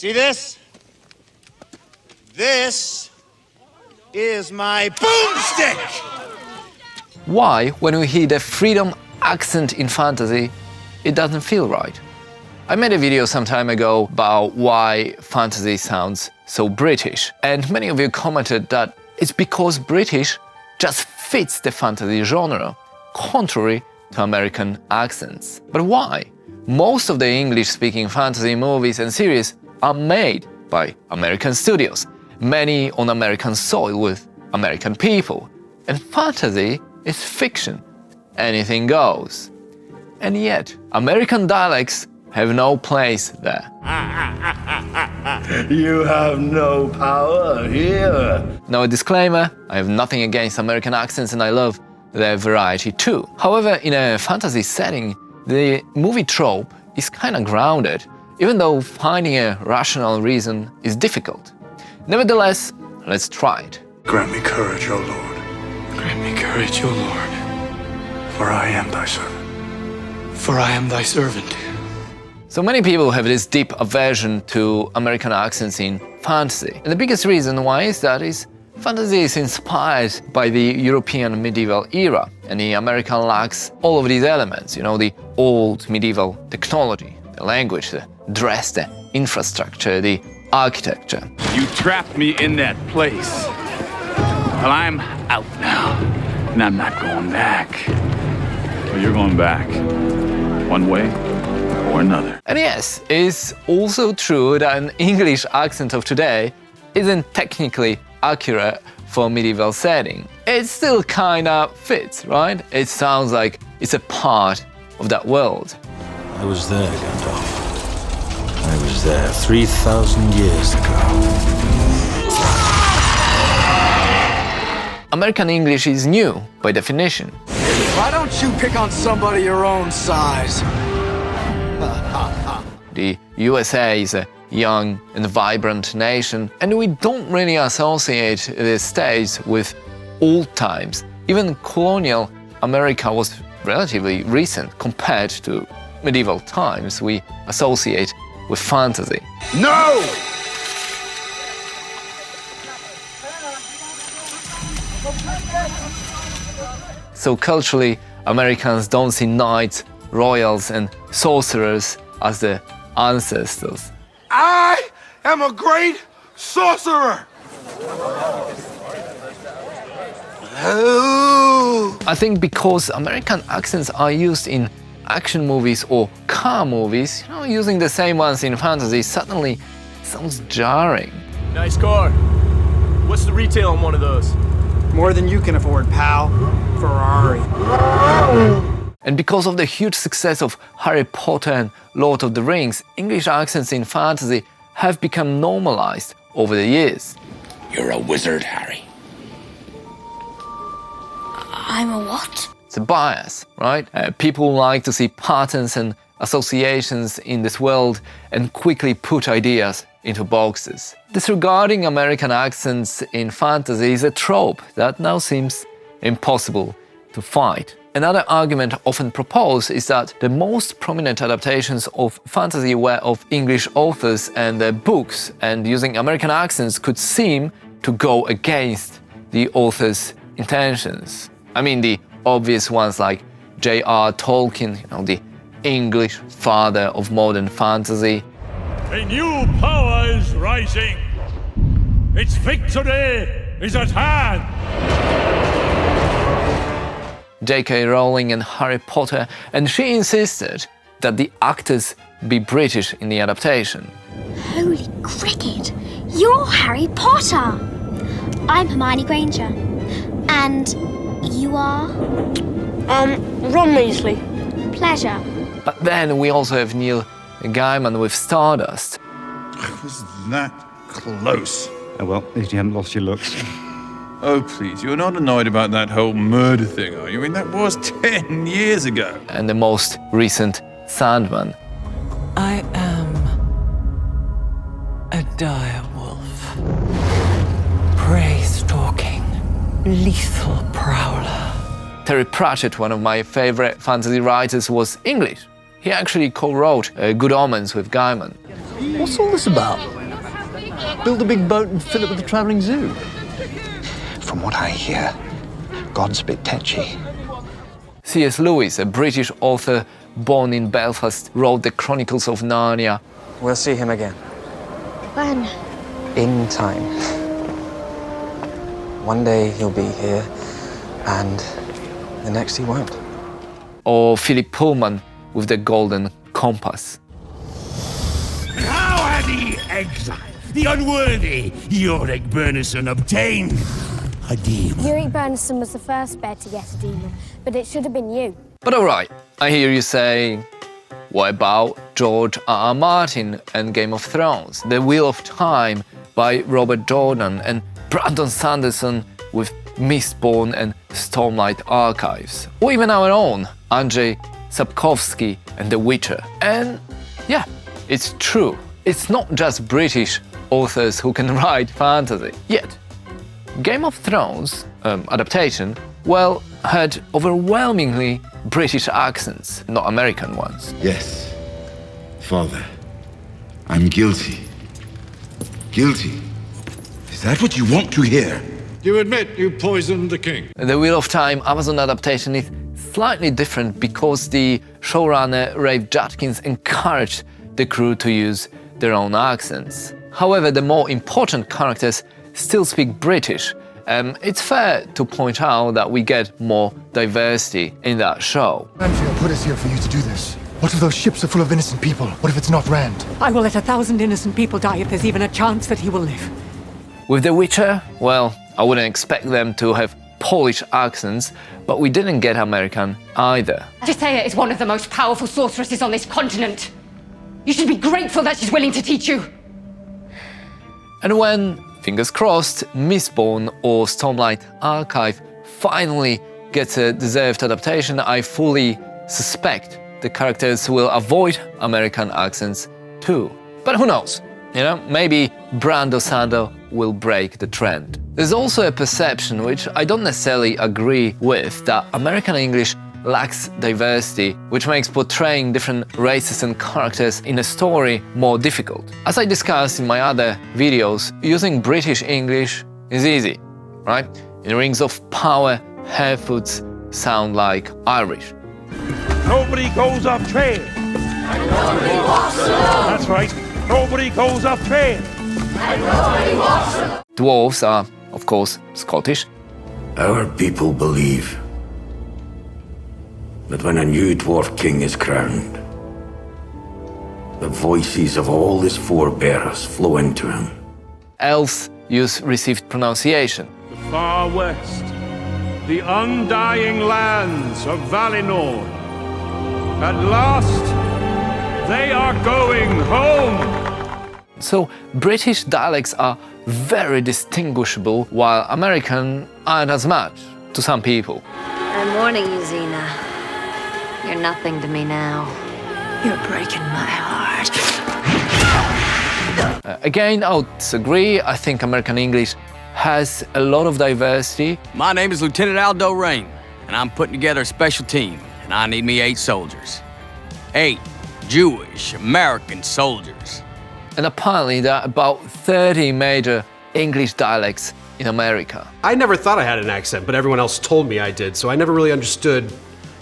See this? This is my boomstick! Why, when we hear the freedom accent in fantasy, it doesn't feel right? I made a video some time ago about why fantasy sounds so British, and many of you commented that it's because British just fits the fantasy genre, contrary to American accents. But why? Most of the English-speaking fantasy movies and series are made by American studios, many on American soil with American people. And fantasy is fiction. Anything goes. And yet, American dialects have no place there. You have no power here. Now a disclaimer, I have nothing against American accents and I love their variety too. However, in a fantasy setting, the movie trope is kinda grounded, even though finding a rational reason is difficult. Nevertheless, let's try it. Grant me courage, O Lord. Grant me courage, O Lord, For I am thy servant. for I am thy servant. So many people have this deep aversion to American accents in fantasy. And the biggest reason why is that fantasy is inspired by the European medieval era, and the American lacks all of these elements, the old medieval technology, the language, the dress, the infrastructure, the architecture. You trapped me in that place. Well, I'm out now, and I'm not going back. Well, you're going back, one way or another. And yes, it's also true that an English accent of today isn't technically accurate for a medieval setting. It still kinda fits, right? It sounds like it's a part of that world. I was there, Gandalf. I was there 3,000 years ago. American English is new by definition. Why don't you pick on somebody your own size? The USA is a young and vibrant nation, and we don't really associate the States with old times. Even colonial America was relatively recent compared to medieval times we associate with fantasy. No! So culturally, Americans don't see knights, royals, and sorcerers as the ancestors. I am a great sorcerer! Oh. I think because American accents are used in action movies or car movies, using the same ones in fantasy suddenly sounds jarring. Nice car. What's the retail on one of those? More than you can afford, pal. Ferrari. And because of the huge success of Harry Potter and Lord of the Rings, English accents in fantasy have become normalized over the years. You're a wizard, Harry. I'm a what? It's a bias, right? People like to see patterns and associations in this world and quickly put ideas into boxes. Disregarding American accents in fantasy is a trope that now seems impossible to fight. Another argument often proposed is that the most prominent adaptations of fantasy were of English authors and their books, and using American accents could seem to go against the author's intentions. I mean, the obvious ones like J.R. Tolkien, the English father of modern fantasy. A new power is rising. Its victory is at hand. J.K. Rowling and Harry Potter, and she insisted that the actors be British in the adaptation. Holy cricket! You're Harry Potter! I'm Hermione Granger. And you are? Ron Weasley. Pleasure. But then we also have Neil Gaiman with Stardust. I was that close. Oh well, at least you haven't lost your looks. Oh, please, you're not annoyed about that whole murder thing, are you? I mean, that was 10 years ago. And the most recent Sandman. I am a dire wolf. Prey-stalking, lethal prowler. Terry Pratchett, one of my favorite fantasy writers, was English. He actually co-wrote Good Omens with Gaiman. What's all this about? Build a big boat and fill it with a travelling zoo? From what I hear, God's a bit tetchy. C.S. Lewis, a British author born in Belfast, wrote the Chronicles of Narnia. We'll see him again. When? In time. One day he'll be here, and the next he won't. Or Philip Pullman with The Golden Compass. How had the exile, the unworthy Yorick Burnison obtained a demon? Yorick Burnison was the first bear to get a demon, but it should have been you. But alright, I hear you saying, what about George R.R. Martin and Game of Thrones, The Wheel of Time by Robert Jordan, and Brandon Sanderson with Mistborn and Stormlight Archives, or even our own Andrzej Sapkowski and The Witcher. And yeah, it's true, it's not just British authors who can write fantasy. Yet, Game of Thrones adaptation, well, had overwhelmingly British accents, not American ones. Yes, Father, I'm guilty. Guilty. Is that what you want to hear? You admit you poisoned the king? The Wheel of Time Amazon adaptation is slightly different because the showrunner Rafe Judkins encouraged the crew to use their own accents. However, the more important characters still speak British. It's fair to point out that we get more diversity in that show. Anfield put us here for you to do this. What if those ships are full of innocent people? What if it's not Rand? I will let 1,000 innocent people die if there's even a chance that he will live. With The Witcher, well, I wouldn't expect them to have Polish accents, but we didn't get American either. Tisea is one of the most powerful sorceresses on this continent. You should be grateful that she's willing to teach you. And when, fingers crossed, Mistborn or Stormlight Archive finally gets a deserved adaptation, I fully suspect the characters will avoid American accents too. But who knows? You know, maybe Brando Sando will break the trend. There's also a perception, which I don't necessarily agree with, that American English lacks diversity, which makes portraying different races and characters in a story more difficult. As I discussed in my other videos, using British English is easy, right? In Rings of Power, Harefoots sound like Irish. Nobody goes off trail. And nobody walks alone. That's right. Nobody goes off trail. And nobody walks alone. Dwarves are, of course, Scottish. Our people believe that when a new dwarf king is crowned, the voices of all his forebears flow into him. Elves use received pronunciation. The far west, the undying lands of Valinor. At last, they are going home. So British dialects are very distinguishable, while American aren't as much, to some people. I'm warning you, Xena. You're nothing to me now. You're breaking my heart. Again, I would disagree. I think American English has a lot of diversity. My name is Lieutenant Aldo Rain, and I'm putting together a special team, and I need me 8 soldiers. 8 Jewish American soldiers. And apparently there are about 30 major English dialects in America. I never thought I had an accent, but everyone else told me I did, so I never really understood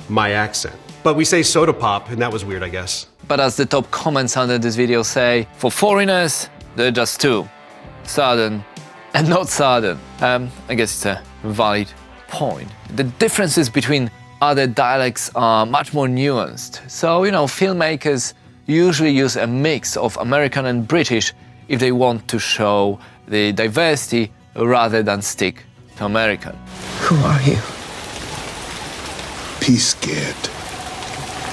my accent. But we say soda pop, and that was weird, I guess. But as the top comments under this video say, for foreigners, there are just 2. Southern and not Southern. I guess it's a valid point. The differences between other dialects are much more nuanced. So, you know, filmmakers usually use a mix of American and British if they want to show the diversity rather than stick to American. Who are you? Peace, Scared.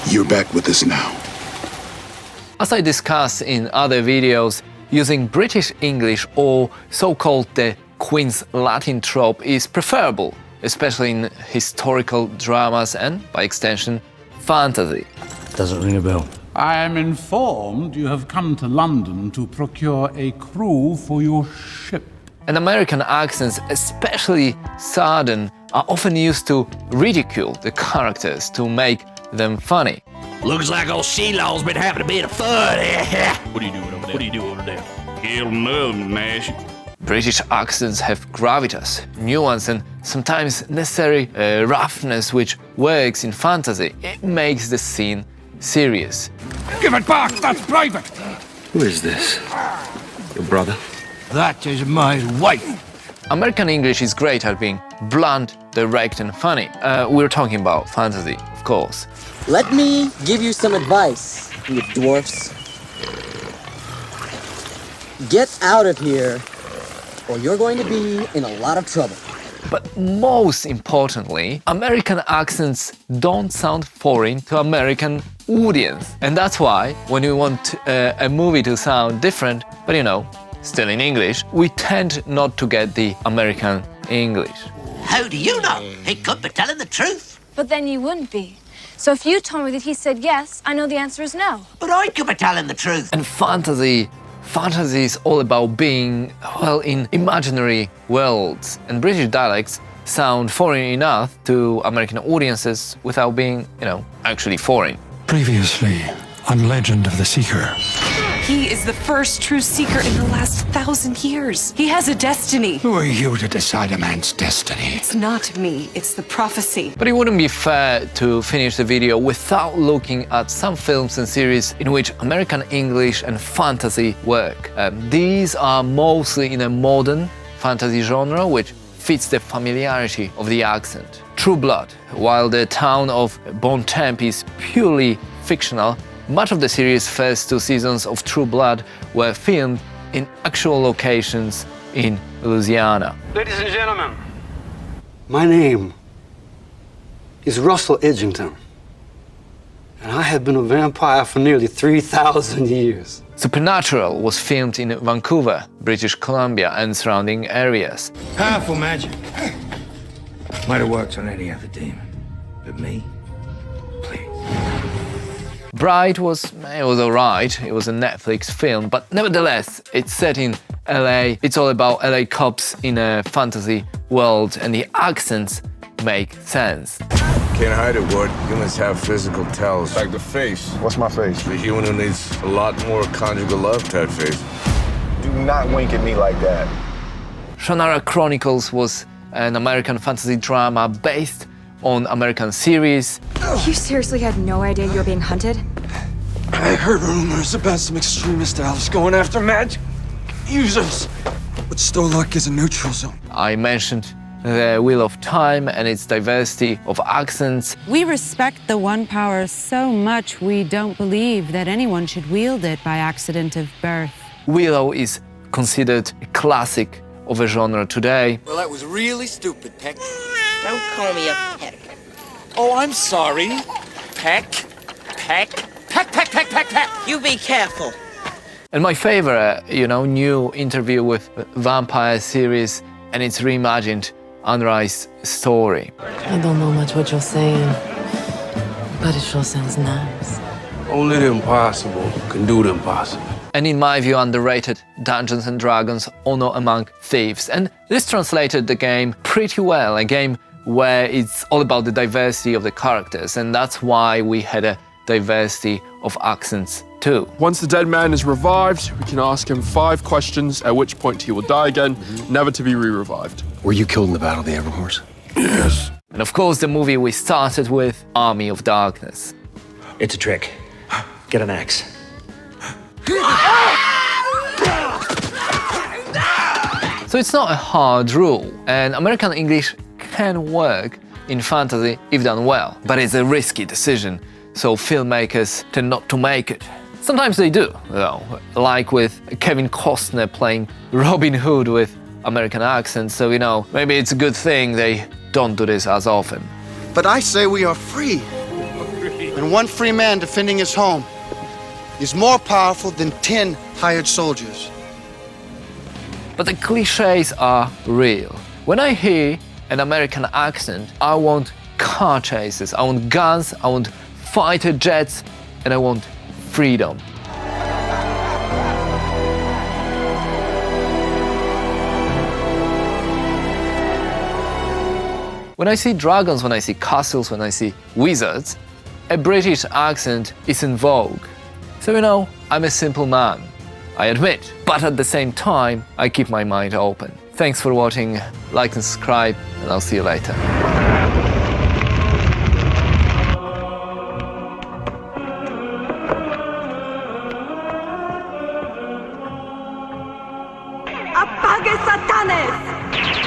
You're back with us now. As I discussed in other videos, using British English or so-called the Queen's Latin trope is preferable, especially in historical dramas and, by extension, fantasy. Doesn't ring a bell. I am informed you have come to London to procure a crew for your ship. And American accents, especially Southern, are often used to ridicule the characters to make them funny. Looks like old Sheila's been having a bit of fun. What are you doing over there? What do you do over there? Kill them, Nash. British accents have gravitas, nuance, and sometimes necessary roughness which works in fantasy. It makes the scene serious. Give it back! That's private! Who is this? Your brother? That is my wife. American English is great at being blunt, direct, and funny. We're talking about fantasy, of course. Let me give you some advice, you dwarfs. Get out of here, or you're going to be in a lot of trouble. But most importantly, American accents don't sound foreign to American audience. And that's why, when we want a movie to sound different, but still in English, we tend not to get the American English. How do you know? He could be telling the truth. But then you wouldn't be. So if you told me that he said yes, I know the answer is no. But I could be telling the truth. And fantasy is all about being, well, in imaginary worlds. And British dialects sound foreign enough to American audiences without being, actually foreign. Previously on Legend of the Seeker. He is the first true seeker in the last 1,000 years. He has a destiny. Who are you to decide a man's destiny? It's not me, it's the prophecy. But it wouldn't be fair to finish the video without looking at some films and series in which American English and fantasy work. These are mostly in a modern fantasy genre, which fits the familiarity of the accent. True Blood, while the town of Bontemps is purely fictional, much of the series' first 2 seasons of True Blood were filmed in actual locations in Louisiana. Ladies and gentlemen, my name is Russell Edgington, and I have been a vampire for nearly 3,000 years. Supernatural was filmed in Vancouver, British Columbia, and surrounding areas. Powerful magic. Might have worked on any other demon, but me? Bright was alright, it was a Netflix film, but nevertheless, it's set in LA, it's all about LA cops in a fantasy world, and the accents make sense. Can't hide it, Wood. Humans have physical tells. Like the face. What's my face? The human who needs a lot more conjugal love type face. Do not wink at me like that. Shannara Chronicles was an American fantasy drama based on American series. You seriously had no idea you were being hunted? I heard rumors about some extremist Alice going after magic users, but Stolak is a neutral zone. I mentioned the Wheel of Time and its diversity of accents. We respect the One Power so much we don't believe that anyone should wield it by accident of birth. Willow is considered a classic of a genre today. Well, that was really stupid, Peck. Don't call me a Peck. Oh, I'm sorry. Peck. You be careful. And my favorite, new interview with vampire series and its reimagined Unrise story. I don't know much what you're saying, but it sure sounds nice. Only the impossible can do the impossible. And in my view, underrated Dungeons & Dragons Honor Among Thieves. And this translated the game pretty well, a game where it's all about the diversity of the characters, and that's why we had a diversity of accents too. Once the dead man is revived, we can ask him 5 questions, at which point he will die again, never to be re-revived. Were you killed in the Battle of the Everhorse? Yes. And of course, the movie we started with, Army of Darkness. It's a trick. Get an axe. So it's not a hard rule, and American English can work in fantasy if done well, but it's a risky decision, so filmmakers tend not to make it. Sometimes they do, though, like with Kevin Costner playing Robin Hood with American accent, so maybe it's a good thing they don't do this as often. But I say we are free, and one free man defending his home is more powerful than 10 hired soldiers. But the cliches are real. When I hear an American accent, I want car chases, I want guns, I want fighter jets, and I want freedom. When I see dragons, when I see castles, when I see wizards, a British accent is in vogue. So I'm a simple man. I admit. But at the same time, I keep my mind open. Thanks for watching, like and subscribe, and I'll see you later. Apague Satanes!